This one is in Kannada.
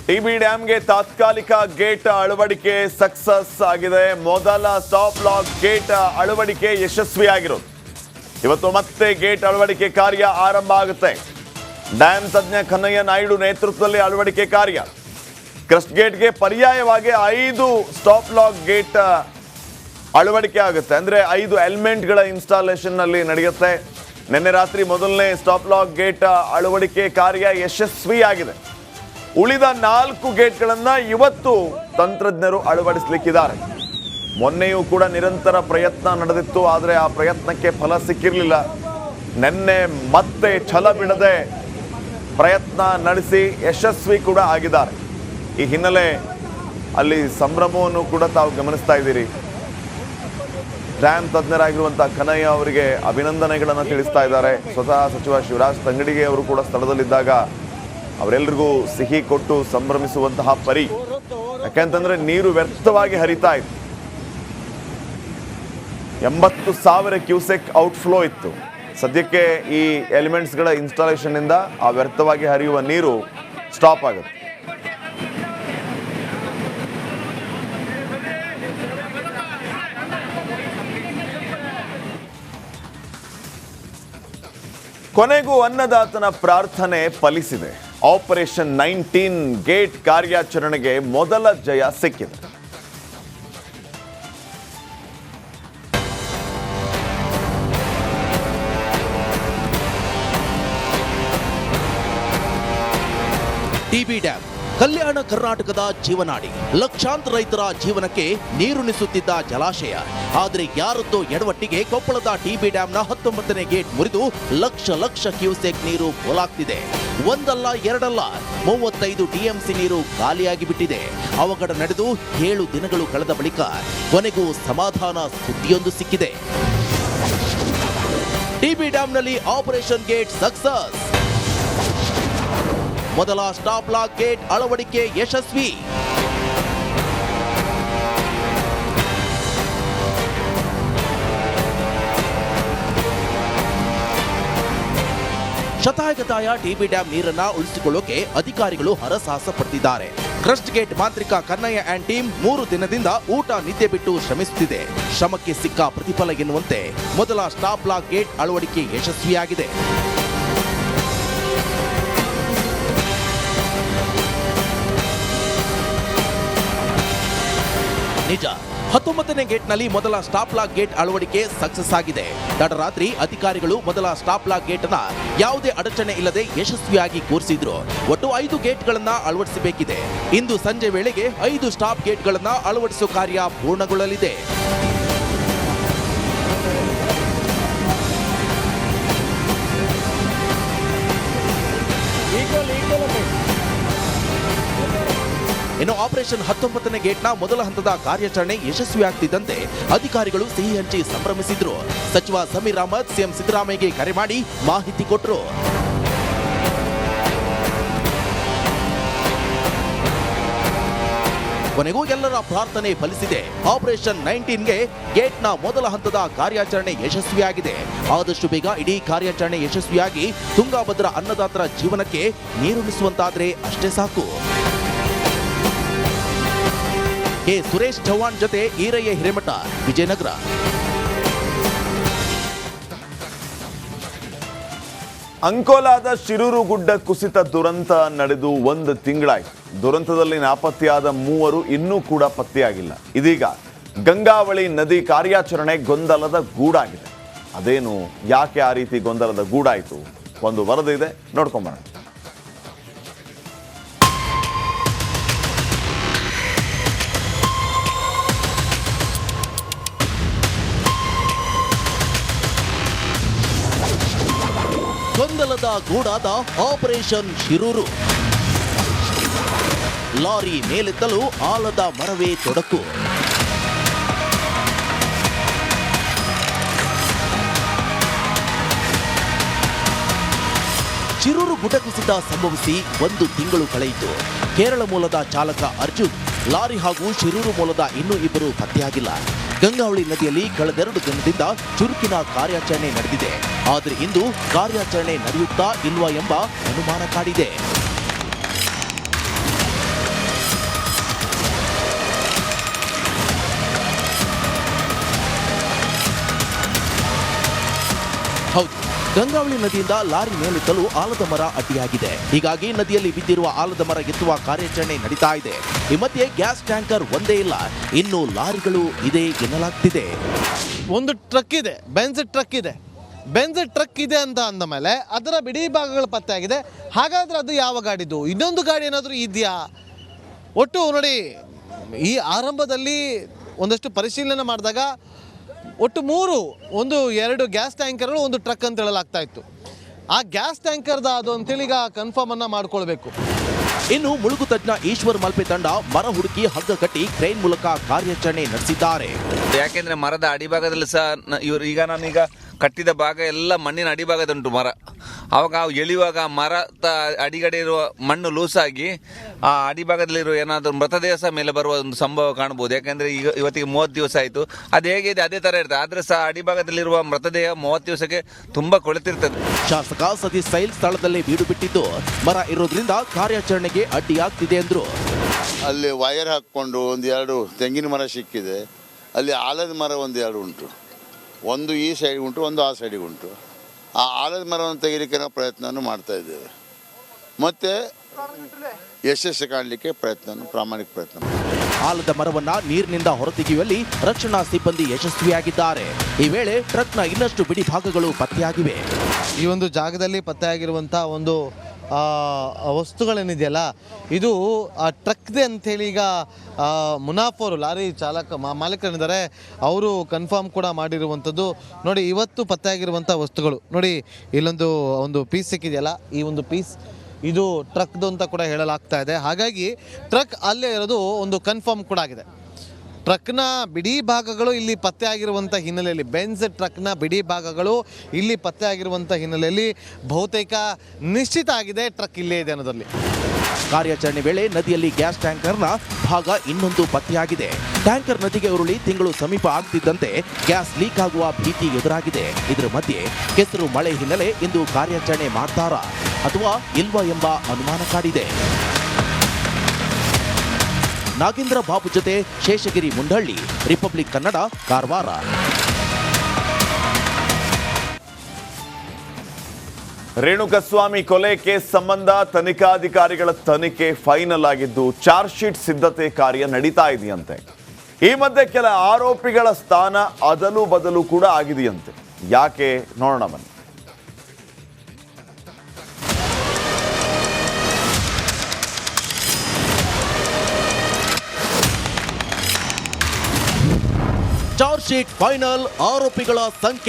ಟಿಬಿ ಡ್ಯಾಂಗೆ ತಾತ್ಕಾಲಿಕ ಗೇಟ್ ಅಳವಡಿಕೆ ಸಕ್ಸಸ್ ಆಗಿದೆ. ಮೊದಲ ಸ್ಟಾಪ್ ಲಾಕ್ ಗೇಟ್ ಅಳವಡಿಕೆ ಯಶಸ್ವಿಯಾಗಿರೋದು. ಇವತ್ತು ಮತ್ತೆ ಗೇಟ್ ಅಳವಡಿಕೆ ಕಾರ್ಯ ಆರಂಭ ಆಗುತ್ತೆ. ಡ್ಯಾಮ್ ತಜ್ಞ ಕನ್ನಯ್ಯ ನಾಯ್ಡು ನೇತೃತ್ವದಲ್ಲಿ ಅಳವಡಿಕೆ ಕಾರ್ಯ. ಕ್ರಸ್ಟ್ ಗೇಟ್ಗೆ ಪರ್ಯಾಯವಾಗಿ 5 ಸ್ಟಾಪ್ ಲಾಕ್ ಗೇಟ್ ಅಳವಡಿಕೆ ಆಗುತ್ತೆ. ಅಂದರೆ 5 ಎಲಿಮೆಂಟ್ಗಳ ಇನ್ಸ್ಟಾಲೇಷನ್ ನಲ್ಲಿ ನಡೆಯುತ್ತೆ. ನಿನ್ನೆ ರಾತ್ರಿ ಮೊದಲನೇ ಸ್ಟಾಪ್ ಲಾಕ್ ಗೇಟ್ ಅಳವಡಿಕೆ ಕಾರ್ಯ ಯಶಸ್ವಿಯಾಗಿದೆ. ಉಳಿದ 4 ಗೇಟ್ಗಳನ್ನು ಇವತ್ತು ತಂತ್ರಜ್ಞರು ಅಳವಡಿಸಲಿಕ್ಕಿದ್ದಾರೆ. ಮೊನ್ನೆಯೂ ಕೂಡ ನಿರಂತರ ಪ್ರಯತ್ನ ನಡೆದಿತ್ತು, ಆದರೆ ಆ ಪ್ರಯತ್ನಕ್ಕೆ ಫಲ ಸಿಕ್ಕಿರಲಿಲ್ಲ. ನಿನ್ನೆ ಮತ್ತೆ ಛಲ ಬಿಡದೆ ಪ್ರಯತ್ನ ನಡೆಸಿ ಯಶಸ್ವಿ ಕೂಡ ಆಗಿದ್ದಾರೆ. ಈ ಹಿನ್ನೆಲೆ ಅಲ್ಲಿ ಸಂಭ್ರಮವನ್ನು ಕೂಡ ತಾವು ಗಮನಿಸ್ತಾ ಇದ್ದೀರಿ. ಡ್ಯಾಮ್ ತಜ್ಞರಾಗಿರುವಂಥ ಕನ್ನಯ್ಯ ಅವರಿಗೆ ಅಭಿನಂದನೆಗಳನ್ನು ತಿಳಿಸ್ತಾ ಇದ್ದಾರೆ. ಸ್ವತಃ ಸಚಿವ ಶಿವರಾಜ್ ತಂಗಡಿಗೆ ಅವರು ಕೂಡ ಸ್ಥಳದಲ್ಲಿದ್ದಾಗ ಅವರೆಲ್ಲರಿಗೂ ಸಿಹಿ ಕೊಟ್ಟು ಸಂಭ್ರಮಿಸುವಂತಹ ಪರಿ. ಯಾಕೆಂತಂದ್ರೆ ನೀರು ವ್ಯರ್ಥವಾಗಿ ಹರಿತಾ ಇತ್ತು. 80,000 ಕ್ಯೂಸೆಕ್ ಔಟ್ಫ್ಲೋ ಇತ್ತು. ಸದ್ಯಕ್ಕೆ ಈ ಎಲಿಮೆಂಟ್ಸ್ಗಳ ಇನ್ಸ್ಟಾಲೇಷನ್ ಇಂದ ಆ ವ್ಯರ್ಥವಾಗಿ ಹರಿಯುವ ನೀರು ಸ್ಟಾಪ್ ಆಗುತ್ತೆ. ಕೊನೆಗೂ ಅನ್ನದಾತನ ಪ್ರಾರ್ಥನೆ ಫಲಿಸಿದೆ. ಆಪರೇಷನ್ 19 ಗೇಟ್ ಕಾರ್ಯಾಚರಣೆಗೆ ಮೊದಲ ಜಯ ಸಿಕ್ಕಿದೆ. ಟಿಬಿ ಡ್ಯಾಮ್ ಕಲ್ಯಾಣ ಕರ್ನಾಟಕದ ಜೀವನಾಡಿ. ಲಕ್ಷಾಂತರ ರೈತರ ಜೀವನಕ್ಕೆ ನೀರುಣಿಸುತ್ತಿದ್ದ ಜಲಾಶಯ. ಆದರೆ ಯಾರದ್ದೋ ಎಡವಟ್ಟಿಗೆ ಕೊಪ್ಪಳದ ಟಿಬಿ ಡ್ಯಾಂನ 19ನೇ ಗೇಟ್ ಮುರಿದು ಲಕ್ಷ ಕ್ಯೂಸೆಕ್ ನೀರು ಪೋಲಾಗ್ತಿದೆ. ಒಂದಲ್ಲ ಎರಡಲ್ಲ 35 ಟಿಎಂಸಿ ನೀರು ಖಾಲಿಯಾಗಿ ಬಿಟ್ಟಿದೆ. ಅವಘಡ ನಡೆದು 7 ದಿನಗಳು ಕಳೆದ ಬಳಿಕ ಕೊನೆಗೂ ಸಮಾಧಾನ ಸುದ್ದಿಯೊಂದು ಸಿಕ್ಕಿದೆ. ಟಿಬಿ ಡ್ಯಾಂನಲ್ಲಿ ಆಪರೇಷನ್ ಗೇಟ್ ಸಕ್ಸಸ್. ಮೊದಲ ಸ್ಟಾಪ್ ಲಾಕ್ ಗೇಟ್ ಅಳವಡಿಕೆ ಯಶಸ್ವಿ. ಶತಾಯಗತಾಯ ಟಿಬಿ ಡ್ಯಾಮ್ ನೀರನ್ನ ಉಳಿಸಿಕೊಳ್ಳೋಕೆ ಅಧಿಕಾರಿಗಳು ಹರಸಾಹಸ ಪಡ್ತಿದ್ದಾರೆ. ಕ್ರಸ್ಟ್ ಗೇಟ್ ಮಾಂತ್ರಿಕ ಕನ್ನಯ್ಯ ಅಂಡ್ ಟೀಮ್ 3 ದಿನದಿಂದ ಊಟ ನಿದ್ದೆ ಬಿಟ್ಟು ಶ್ರಮಿಸುತ್ತಿದೆ. ಶ್ರಮಕ್ಕೆ ಸಿಕ್ಕ ಪ್ರತಿಫಲ ಎನ್ನುವಂತೆ ಮೊದಲ ಸ್ಟಾಪ್ ಲಾಕ್ ಗೇಟ್ ಅಳವಡಿಕೆ ಯಶಸ್ವಿಯಾಗಿದೆ. ನಿಜ, 19ನೇ ಗೇಟ್ನಲ್ಲಿ ಮೊದಲ ಸ್ಟಾಪ್ ಲಾಕ್ ಗೇಟ್ ಅಳವಡಿಕೆ ಸಕ್ಸಸ್ ಆಗಿದೆ. ತಡರಾತ್ರಿ ಅಧಿಕಾರಿಗಳು ಮೊದಲ ಸ್ಟಾಪ್ ಲಾಕ್ ಗೇಟ್ ಅನ್ನ ಯಾವುದೇ ಅಡಚಣೆ ಇಲ್ಲದೆ ಯಶಸ್ವಿಯಾಗಿ ಕೂರಿಸಿದ್ರು. ಒಟ್ಟು 5 ಗೇಟ್ಗಳನ್ನ ಅಳವಡಿಸಬೇಕಿದೆ. ಇಂದು ಸಂಜೆ ವೇಳೆಗೆ 5 ಸ್ಟಾಪ್ ಗೇಟ್ಗಳನ್ನ ಅಳವಡಿಸುವ ಕಾರ್ಯ ಪೂರ್ಣಗೊಳ್ಳಲಿದೆ. ಇನ್ನು ಆಪರೇಷನ್ 19ನೇ ಗೇಟ್ನ ಮೊದಲ ಹಂತದ ಕಾರ್ಯಾಚರಣೆ ಯಶಸ್ವಿಯಾಗ್ತಿದ್ದಂತೆ ಅಧಿಕಾರಿಗಳು ಸಿಹಿ ಹಂಚಿ ಸಂಭ್ರಮಿಸಿದ್ರು. ಸಚಿವ ಸಮೀರ್ ಅಹಮದ್ ಸಿಎಂ ಸಿದ್ದರಾಮಯ್ಯಗೆ ಕರೆ ಮಾಡಿ ಮಾಹಿತಿ ಕೊಟ್ಟರು. ಕೊನೆಗೂ ಎಲ್ಲರ ಪ್ರಾರ್ಥನೆ ಫಲಿಸಿದೆ. ಆಪರೇಷನ್ 19ಗೆ ಗೇಟ್ನ ಮೊದಲ ಹಂತದ ಕಾರ್ಯಾಚರಣೆ ಯಶಸ್ವಿಯಾಗಿದೆ. ಆದಷ್ಟು ಬೇಗ ಇಡೀ ಕಾರ್ಯಾಚರಣೆ ಯಶಸ್ವಿಯಾಗಿ ತುಂಗಾಭದ್ರಾ ಅನ್ನದಾತರ ಜೀವನಕ್ಕೆ ನೀರುಣಿಸುವಂತಾದ್ರೆ ಅಷ್ಟೇ ಸಾಕು. ಕೆ ಸುರೇಶ್ ಚೌಹಾಣ್ ಜೊತೆ ಈರಯ್ಯ ಹಿರೇಮಠ, ವಿಜಯನಗರ. ಅಂಕೋಲಾದ ಶಿರೂರು ಗುಡ್ಡ ಕುಸಿತ ದುರಂತ ನಡೆದು 1 ತಿಂಗಳಾಯಿತು. ದುರಂತದಲ್ಲಿ ನಾಪತ್ತೆಯಾದ 3 ಇನ್ನೂ ಕೂಡ ಪತ್ತೆಯಾಗಿಲ್ಲ. ಇದೀಗ ಗಂಗಾವಳಿ ನದಿ ಕಾರ್ಯಾಚರಣೆ ಗೊಂದಲದ ಗೂಡಾಗಿದೆ. ಅದೇನು, ಯಾಕೆ ಆ ರೀತಿ ಗೊಂದಲದ ಗೂಡಾಯಿತು? ಒಂದು ವರದಿ ಇದೆ, ನೋಡ್ಕೊಂಬರೋಣ. ಗೊಂದಲದ ಗೂಡಾದ ಆಪರೇಷನ್ ಶಿರೂರು. ಲಾರಿ ಮೇಲೆತ್ತಲು ಆಲದ ಮರವೇ ತೊಡಕು. ಶಿರೂರು ಗುಡ್ಡ ಕುಸಿತ ಸಂಭವಿಸಿ 1 ತಿಂಗಳು ಕಳೆಯಿತು. ಕೇರಳ ಮೂಲದ ಚಾಲಕ ಅರ್ಜುನ್, ಲಾರಿ ಹಾಗೂ ಶಿರೂರು ಮೂಲದ ಇನ್ನೂ 2 ಪತ್ತೆಯಾಗಿಲ್ಲ. ಗಂಗಾವಳಿ ನದಿಯಲ್ಲಿ ಕಳೆದೆರಡು ದಿನದಿಂದ ಚುರುಕಿನ ಕಾರ್ಯಾಚರಣೆ ನಡೆದಿದೆ. ಆದರೆ ಇಂದು ಕಾರ್ಯಾಚರಣೆ ನಡೆಯುತ್ತಾ ಇಲ್ವಾ ಎಂಬ ಅನುಮಾನ ಕಾಡಿದೆ. ಗಂಗಾವಳಿ ನದಿಯಿಂದ ಲಾರಿ ಮೇಲೆತ್ತಲು ಆಲದ ಮರ ಅಡ್ಡಿಯಾಗಿದೆ. ಹೀಗಾಗಿ ನದಿಯಲ್ಲಿ ಬಿದ್ದಿರುವ ಆಲದ ಮರ ಎತ್ತುವ ಕಾರ್ಯಾಚರಣೆ ನಡೀತಾ ಇದೆ. ಈ ಮಧ್ಯೆ ಗ್ಯಾಸ್ ಟ್ಯಾಂಕರ್ ಒಂದೇ ಇಲ್ಲ, ಇನ್ನು ಲಾರಿಗಳು ಇದೆ ಎನ್ನಲಾಗ್ತಿದೆ. ಒಂದು ಟ್ರಕ್ ಇದೆ, ಬೆಂಜ್ ಟ್ರಕ್ ಇದೆ ಅಂತ ಅಂದ ಮೇಲೆ ಅದರ ಬಿಡಿ ಭಾಗಗಳು ಪತ್ತೆ ಆಗಿದೆ. ಹಾಗಾದ್ರೆ ಅದು ಯಾವ ಗಾಡಿದು? ಇನ್ನೊಂದು ಗಾಡಿ ಏನಾದರೂ ಇದೆಯಾ? ಒಟ್ಟು ನೋಡಿ, ಈ ಆರಂಭದಲ್ಲಿ ಒಂದಷ್ಟು ಪರಿಶೀಲನೆ ಮಾಡಿದಾಗ ಒಟ್ಟು 2 ಗ್ಯಾಸ್ ಟ್ಯಾಂಕರ್ಗಳು, ಒಂದು ಟ್ರಕ್ ಅಂತ ಹೇಳಲಾಗ್ತಾ ಇತ್ತು. ಆ ಗ್ಯಾಸ್ ಟ್ಯಾಂಕರ್ದ ಅದು ಅಂತೇಳಿ ಈಗ ಕನ್ಫರ್ಮ್ ಅನ್ನ ಮಾಡ್ಕೊಳ್ಬೇಕು. ಇನ್ನು ಮುಳುಗು ತಜ್ಞ ಈಶ್ವರ್ ಮಲ್ಪೆ ತಂಡ ಮರ ಹುಡುಕಿ ಹಗ್ಗ ಕಟ್ಟಿ ಕ್ರೇನ್ ಮೂಲಕ ಕಾರ್ಯಾಚರಣೆ ನಡೆಸಿದ್ದಾರೆ. ಯಾಕೆಂದ್ರೆ ಮರದ ಅಡಿಭಾಗದಲ್ಲಿ ಸಹ ಈಗ ನಾನೀಗ ಕಟ್ಟಿದ ಭಾಗ ಎಲ್ಲ ಮಣ್ಣಿನ ಅಡಿಭಾಗದುಂಟು ಮರ. ಆವಾಗ ಎಳೆಯುವಾಗ ಮರದ ಅಡಿಗಡೆ ಇರುವ ಮಣ್ಣು ಲೂಸಾಗಿ ಆ ಅಡಿಭಾಗದಲ್ಲಿರುವ ಏನಾದರೂ ಮೃತದೇಹ ಸಹ ಮೇಲೆ ಬರುವ ಒಂದು ಸಂಭವ ಕಾಣಬಹುದು. ಯಾಕೆಂದ್ರೆ ಈಗ ಇವತ್ತಿಗೆ 30 ದಿವಸ ಆಯಿತು. ಅದು ಹೇಗಿದೆ ಅದೇ ಥರ ಇರ್ತದೆ. ಆದರೆ ಸಹ ಅಡಿಭಾಗದಲ್ಲಿರುವ ಮೃತದೇಹ 30 ದಿವಸಕ್ಕೆ ತುಂಬ ಕೊಳೆತಿರ್ತದೆ. ಶಾಸಕ ಸತೀಶ್ ಸೈಲ್ ಸ್ಥಳದಲ್ಲೇ ಬೀಡು ಬಿಟ್ಟಿದ್ದು ಮರ ಇರೋದ್ರಿಂದ ಕಾರ್ಯಾಚರಣೆಗೆ ಅಡ್ಡಿಯಾಗ್ತಿದೆ ಎಂದ್ರು. ಅಲ್ಲಿ ವೈರ್ ಹಾಕ್ಕೊಂಡು 1-2 ತೆಂಗಿನ ಮರ ಸಿಕ್ಕಿದೆ. ಅಲ್ಲಿ ಆಲದ ಮರ 1-2 ಉಂಟು. ಒಂದು ಈ ಸೈಡ್ ಉಂಟು, ಒಂದು ಆ ಸೈಡಿಗೆ ಉಂಟು. ಆ ಆಲದ ಮರವನ್ನು ತೆಗಿಲಿಕ್ಕೆ ನಾವು ಪ್ರಯತ್ನವನ್ನು ಮಾಡ್ತಾ ಇದ್ದೇವೆ. ಮತ್ತು ಯಶಸ್ಸು ಕಾಣಲಿಕ್ಕೆ ಪ್ರಾಮಾಣಿಕ ಪ್ರಯತ್ನ. ಆಲದ ಮರವನ್ನ ನೀರಿನಿಂದ ಹೊರತೆಗೆಯುವಲ್ಲಿ ರಕ್ಷಣಾ ಸಿಬ್ಬಂದಿ ಯಶಸ್ವಿಯಾಗಿದ್ದಾರೆ. ಈ ವೇಳೆ ಟ್ರಕ್ನ ಇನ್ನಷ್ಟು ಬಿಡಿ ಭಾಗಗಳು ಪತ್ತೆಯಾಗಿವೆ. ಈ ಒಂದು ಜಾಗದಲ್ಲಿ ಪತ್ತೆಯಾಗಿರುವಂಥ ಒಂದು ವಸ್ತುಗಳೇನಿದೆಯಲ್ಲ, ಇದು ಟ್ರಕ್ದೆ ಅಂಥೇಳಿ ಈಗ ಮುನಾಫ್ ಅವರು, ಲಾರಿ ಮಾಲೀಕರಿದ್ದಾರೆ, ಅವರು ಕನ್ಫರ್ಮ್ ಕೂಡ ಮಾಡಿರುವಂಥದ್ದು. ನೋಡಿ, ಇವತ್ತು ಪತ್ತೆಯಾಗಿರುವಂಥ ವಸ್ತುಗಳು ನೋಡಿ, ಇಲ್ಲೊಂದು ಪೀಸ್ ಸಿಕ್ಕಿದೆಯಲ್ಲ, ಈ ಒಂದು ಪೀಸ್ ಇದು ಟ್ರಕ್ದು ಅಂತ ಕೂಡ ಹೇಳಲಾಗ್ತಾ ಇದೆ. ಹಾಗಾಗಿ ಟ್ರಕ್ ಅಲ್ಲೇ ಇರೋದು ಒಂದು ಕನ್ಫರ್ಮ್ ಕೂಡ ಆಗಿದೆ. ಟ್ರಕ್ನ ಬಿಡಿ ಭಾಗಗಳು ಇಲ್ಲಿ ಪತ್ತೆ ಆಗಿರುವಂಥ ಹಿನ್ನೆಲೆಯಲ್ಲಿ, ಬೆಂಜ್ ಟ್ರಕ್ನ ಬಿಡಿ ಭಾಗಗಳು ಇಲ್ಲಿ ಪತ್ತೆ ಆಗಿರುವಂಥ ಹಿನ್ನೆಲೆಯಲ್ಲಿ ಬಹುತೇಕ ನಿಶ್ಚಿತ ಆಗಿದೆ ಟ್ರಕ್ ಇಲ್ಲೇ ಇದೆ ಅನ್ನೋದರಲ್ಲಿ. ಕಾರ್ಯಾಚರಣೆ ವೇಳೆ ನದಿಯಲ್ಲಿ ಗ್ಯಾಸ್ ಟ್ಯಾಂಕರ್ನ ಭಾಗ ಇನ್ನೊಂದು ಪತ್ತೆಯಾಗಿದೆ. ಟ್ಯಾಂಕರ್ ನದಿಗೆ ಉರುಳಿ ತಿಂಗಳು ಸಮೀಪ ಆಗ್ತಿದ್ದಂತೆ ಗ್ಯಾಸ್ ಲೀಕ್ ಆಗುವ ಭೀತಿ ಎದುರಾಗಿದೆ. ಇದರ ಮಧ್ಯೆ ಕೆಸರು ಮಳೆ ಹಿನ್ನೆಲೆ ಇಂದು ಕಾರ್ಯಾಚರಣೆ ಮಾಡ್ತಾರಾ ಅಥವಾ ಇಲ್ವಾ ಎಂಬ ಅನುಮಾನ ಕಾಡಿದೆ. ನಾಗೇಂದ್ರ ಬಾಬು ಜೊತೆ ಶೇಷಗಿರಿ ಮುಂಡಳ್ಳಿ, ರಿಪಬ್ಲಿಕ್ ಕನ್ನಡ, ಕಾರವಾರ. ರೇಣುಕಸ್ವಾಮಿ ಕೊಲೆ ಕೇಸ್ ಸಂಬಂಧ ತನಿಖಾಧಿಕಾರಿಗಳ ತನಿಖೆ ಫೈನಲ್ ಆಗಿದ್ದು ಚಾರ್ಜ್ ಶೀಟ್ ಸಿದ್ಧತೆ ಕಾರ್ಯ ನಡೀತಾ ಇದೆಯಂತೆ. ಈ ಮಧ್ಯೆ ಕೆಲ ಆರೋಪಿಗಳ ಸ್ಥಾನ ಅದಲು ಬದಲು ಕೂಡ ಆಗಿದೆಯಂತೆ. ಯಾಕೆ ನೋಡೋಣ ಬನ್ನಿ. ಚಾರ್ಜ್ ಶೀಟ್ ಫೈನಲ್, ಆರೋಪಿಗಳ ಸಂಖ್ಯೆ